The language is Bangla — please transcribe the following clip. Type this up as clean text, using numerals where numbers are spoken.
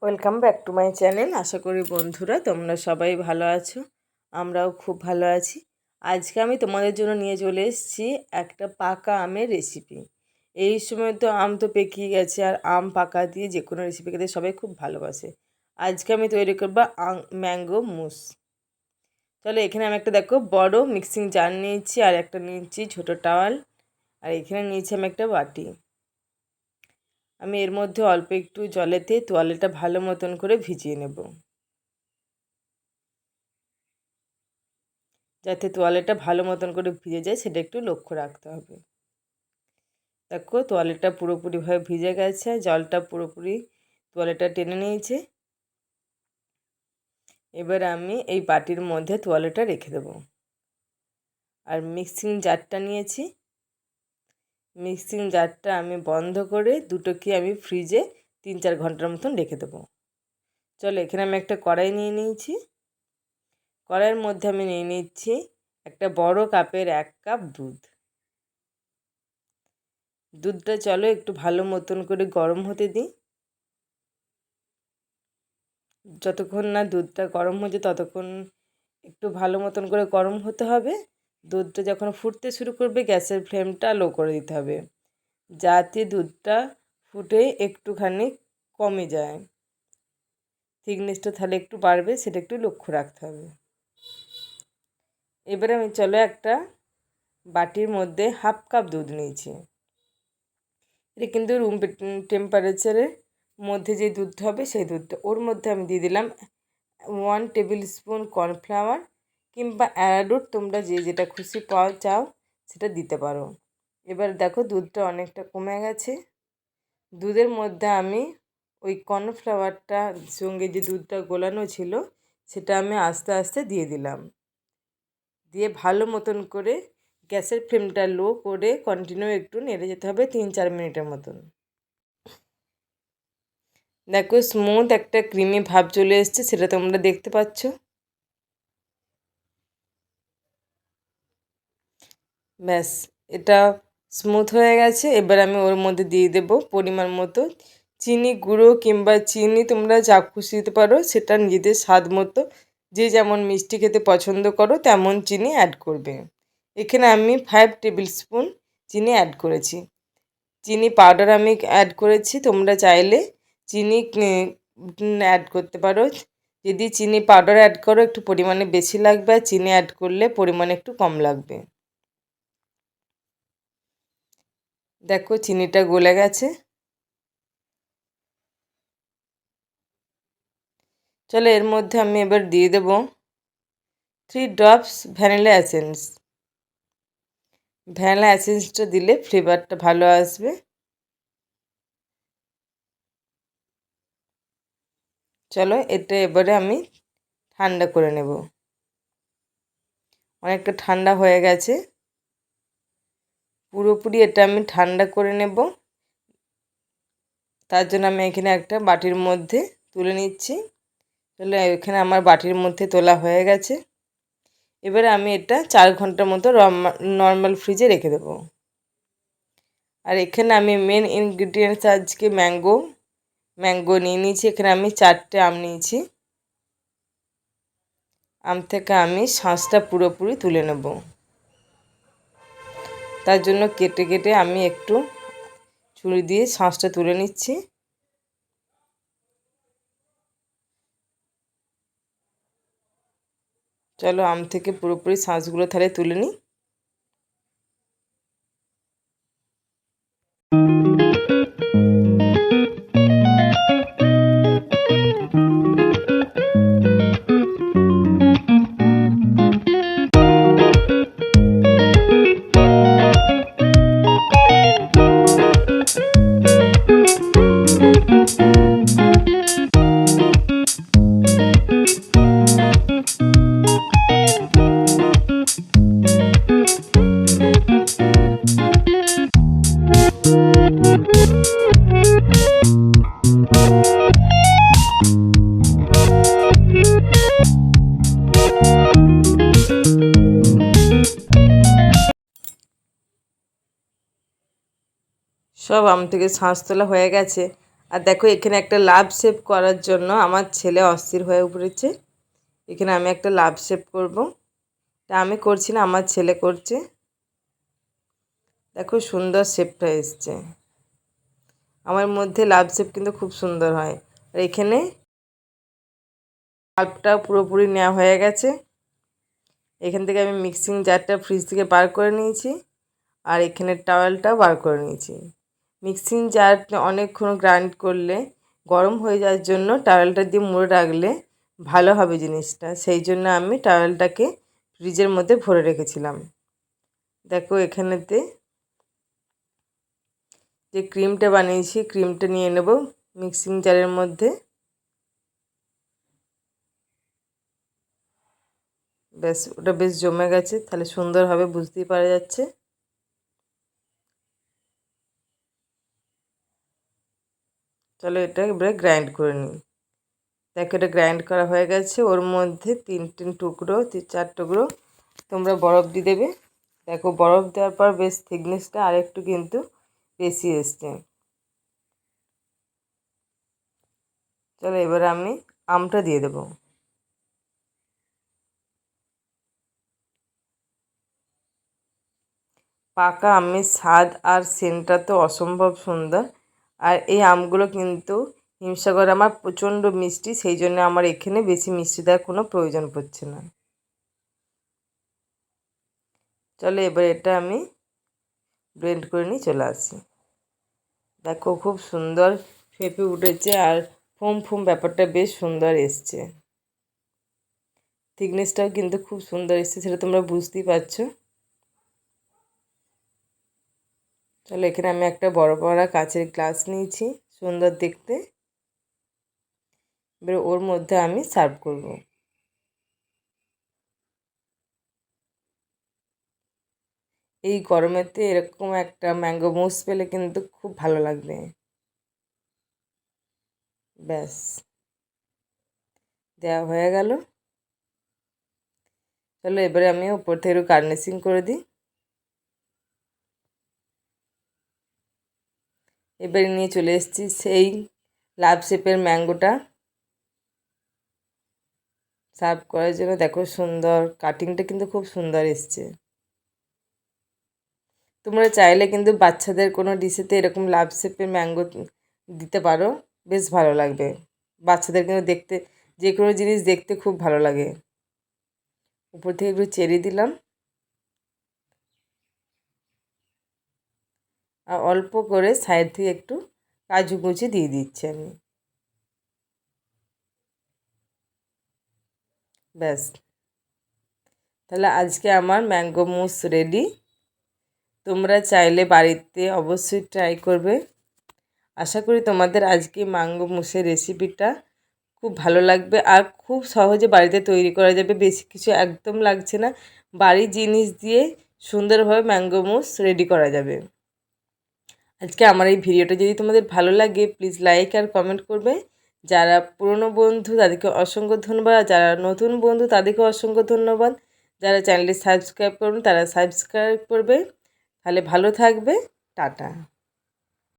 Welcome back to my channel. আশা করি বন্ধুরা তোমরা সবাই ভালো আছো, আমরাও খুব ভালো আছি। আজকে আমি তোমাদের জন্য নিয়ে চলে এসেছি একটা পাকা আমের রেসিপি। এই সময় তো আম তো পেকে গেছে, আর আম পাকা দিয়ে যে কোনো রেসিপি খেতে সবাই খুব ভালোবাসে। আজকে আমি তৈরি করবো ম্যাঙ্গো মুস। চলো, এখানে আমি একটা দেখো বড় মিক্সিং জার নিয়েছি, আর একটা নিয়েছি ছোটো টাওয়াল, আর এখানে নিয়েছি আমি একটা বাটি। আমি এর মধ্যে অল্প একটু জলেতে তোয়ালেটা ভালো মতন করে ভিজিয়ে নেব, যাতে তোয়ালেটা ভালো মতন করে ভিজে যায় সেটা একটু লক্ষ্য রাখতে হবে। দেখো, তোয়ালেটা পুরোপুরিভাবে ভিজে গেছে, জলটা পুরোপুরি তোয়ালেটা টেনে নিয়েছে। এবার আমি এই বাটির মধ্যে তোয়ালেটা রেখে দেব। আর মিক্সিং জারটা নিয়েছি, মিক্সিং জারটা আমি বন্ধ করে দুটোকে আমি ফ্রিজে 3-4 ঘন্টার মতন রেখে দেবো। চলো, এখানে আমি একটা কড়াই নিয়ে নিয়েছি। কড়াইয়ের মধ্যে আমি নিয়ে নিচ্ছি একটা বড় কাপের 1 কাপ দুধ। দুধটা চলো একটু ভালো মতন করে গরম হতে দিই। যতক্ষণ না দুধটা গরম হচ্ছে ততক্ষণ একটু ভালো মতন করে গরম হতে হবে। দুধটা যখন ফুটতে শুরু করবে গ্যাসের ফ্লেমটা লো করে দিতে হবে, যাতে দুধটা ফুটে একটুখানি কমে যায়। থিকনেসটা তাহলে একটু বাড়বে, সেটা একটু লক্ষ্য রাখতে হবে। এবারে আমি চলো একটা বাটির মধ্যে 1/2 কাপ দুধ নিয়েছি। এটা কিন্তু রুম টেম্পারেচারের মধ্যে যে দুধটা হবে সেই দুধটা। ওর মধ্যে আমি দিয়ে দিলাম 1 টেবিল স্পুন কর্নফ্লাওয়ার, কিংবা অ্যারারুট, তোমরা যে যেটা খুশি চাও সেটা দিতে পারো। এবার দেখো দুধটা অনেকটা কমে গেছে। দুধের মধ্যে আমি ওই কর্নফ্লাওয়ারটা সঙ্গে যে দুধটা গোলানো ছিল সেটা আমি আস্তে আস্তে দিয়ে দিলাম। দিয়ে ভালো মতন করে গ্যাসের ফ্লেমটা লো করে কন্টিনিউ একটু নেড়ে যেতে হবে 3-4 মিনিটের মতন। দেখো, স্মুথ একটা ক্রিমি ভাব চলে এসছে, সেটা তোমরা দেখতে পাচ্ছ। ব্যাস, এটা স্মুথ হয়ে গেছে। এবার আমি ওর মধ্যে দিয়ে দেব পরিমাণ মতো চিনি গুঁড়ো, কিংবা চিনি তোমরা যা খুশি দিতে পারো, সেটা নিজেদের স্বাদ মতো, যে যেমন মিষ্টি খেতে পছন্দ করো তেমন চিনি অ্যাড করবে। এখানে আমি 5 টেবিল স্পুন চিনি অ্যাড করেছি। চিনি পাউডার আমি অ্যাড করেছি, তোমরা চাইলে চিনি অ্যাড করতে পারো। যদি চিনি পাউডার অ্যাড করো একটু পরিমাণে বেশি লাগবে, আর চিনি অ্যাড করলে পরিমাণে একটু কম লাগবে। দেখো, চিনিটা গলে গেছে। চলো, এর মধ্যে আমি এবার দিয়ে দেব 3 ড্রপস ভ্যানিলা এসেন্স। ভ্যানিলা এসেন্সটা দিলে ফ্লেভারটা ভালো আসবে। চলো, এটা এবারে আমি ঠান্ডা করে নেব। অনেকটা ঠান্ডা হয়ে গেছে, পুরোপুরি এটা আমি ঠান্ডা করে নেব। তার জন্য আমি এখানে একটা বাটির মধ্যে তুলে নিচ্ছি। তাহলে এখানে আমার বাটির মধ্যে তোলা হয়ে গেছে। এবারে আমি এটা 4 ঘন্টার মতো নর্মাল ফ্রিজে রেখে দেবো। আর এখানে আমি মেন ইনগ্রিডিয়েন্টস আজকে ম্যাঙ্গো নিয়ে নিয়েছি। এখানে আমি 4টে আম নিয়েছি। আম থেকে আমি শাঁসটা পুরোপুরি তুলে নেব। তার জন্য কেটে কেটে আমি একটু ছুরি দিয়ে শাঁসটা তুলে নিচ্ছি। চলো, আম থেকে পুরোপুরি শাঁসগুলো তাহলে তুলে নিই। সব আম থেকে শাঁস তোলা হয়ে গেছে। আর দেখো এখানে একটা লাভ শেপ করার জন্য আমার ছেলে অস্থির হয়ে পড়েছে। এখানে আমি একটা লাভ শেপ করব। তা আমি করছি না, আমার ছেলে করছে। দেখো সুন্দর শেপটা এসছে। আমার মধ্যে লাভ শেপ কিন্তু খুব সুন্দর হয়। আর এখানে পাল্পটা পুরোপুরি নেওয়া হয়ে গেছে। এখান থেকে আমি মিক্সিং জারটা ফ্রিজ থেকে বার করে নিয়েছি। আর এখানে টাওয়েলটাও বার করে নিয়েছি। মিক্সিং জার অনেকক্ষণ গ্রাইন্ড করলে গরম হয়ে যাওয়ার জন্য টাওয়েলটা দিয়ে মুড়ে রাখলে ভালো হবে জিনিসটা। সেই জন্য আমি টাওয়েলটাকে ফ্রিজের মধ্যে ভরে রেখেছিলাম। দেখো এখানেতে যে ক্রিমটা বানিয়েছি, ক্রিমটা নিয়ে নেব মিক্সিং জারের মধ্যে। ব্যাস, ওটা বেশ জমে গেছে, তাহলে সুন্দরভাবে বুঝতেই পারা যাচ্ছে। চলো এটা এবারে গ্রাইন্ড করে নিই। দেখো এটা গ্রাইন্ড করা হয়ে গেছে। ওর মধ্যে 3 টুকরো 4 টুকরো তোমরা বরফ দিয়ে দেবে। দেখো বরফ দেওয়ার পর বেশ থিকনেসটা আর একটু কিন্তু বেশি এসছে। চলো এবার আমি আমটা দিয়ে দেবো। পাকা আমের স্বাদ আর সেন্টটা তো অসম্ভব সুন্দর। আর এই আমগুলো কিন্তু হিমসাগর আমার প্রচণ্ড মিষ্টি, সেই জন্য আমার এখানে বেশি মিষ্টি দেওয়ার কোনো প্রয়োজন পড়ছে না। চলো এবার এটা আমি ব্লেন্ড করে নিয়ে চলে আসি। দেখো খুব সুন্দর ফেপে উঠেছে আর ফোম ফোম ব্যাপারটা বেশ সুন্দর এসছে। থিকনেসটাও কিন্তু খুব সুন্দর এসছে, সেটা তোমরা বুঝতেই পারছো। চলো এখানে আমি একটা বড় কাচের গ্লাস নিয়েছি, সুন্দর দেখতে। এবার ওর মধ্যে আমি সার্ভ করব। এই গরমেতে এরকম একটা ম্যাঙ্গো মুস পেলে কিন্তু খুব ভালো লাগবে। ব্যাস, দেওয়া হয়ে গেল। চলো এবারে আমি উপর থেকে একটু গার্নিশিং করে দিই। এবারে নিয়ে চলে এসেছি সেই লাভ শেপের ম্যাঙ্গোটা সার্ভ করার জন্য। দেখো সুন্দর কাটিংটা কিন্তু খুব সুন্দর এসছে। তোমরা চাইলে কিন্তু বাচ্চাদের কোনো ডিশেতে এরকম লাভ শেপের ম্যাঙ্গো দিতে পারো, বেশ ভালো লাগবে। বাচ্চাদের কিন্তু দেখতে যে কোনো জিনিস দেখতে খুব ভালো লাগে। উপর থেকে একটু চেরি দিলাম আর অল্প করে সাইড থেকে একটু কাজু কুচি দিয়ে দিচ্ছি আমি। ব্যাস, তাহলে আজকে আমার ম্যাঙ্গো মুস রেডি। তোমরা চাইলে বাড়িতে অবশ্যই ট্রাই করবে। আশা করি তোমাদের আজকে ম্যাঙ্গো মুসের রেসিপিটা খুব ভালো লাগবে আর খুব সহজে বাড়িতে তৈরি করা যাবে। বেশি কিছু একদম লাগছে না, বাড়ির জিনিস দিয়ে সুন্দরভাবে ম্যাঙ্গো মুস রেডি করা যাবে। আজকে আমার এই ভিডিওটা যদি তোমাদের ভালো লাগে প্লিজ লাইক আর কমেন্ট করবে। যারা পুরনো বন্ধু তাদেরকে অসংখ্য ধন্যবাদ, যারা নতুন বন্ধু তাদেরকে অসংখ্য ধন্যবাদ। যারা চ্যানেলটি সাবস্ক্রাইব করবেন তারা সাবস্ক্রাইব করবে। তাহলে ভালো থাকবে। টাটা।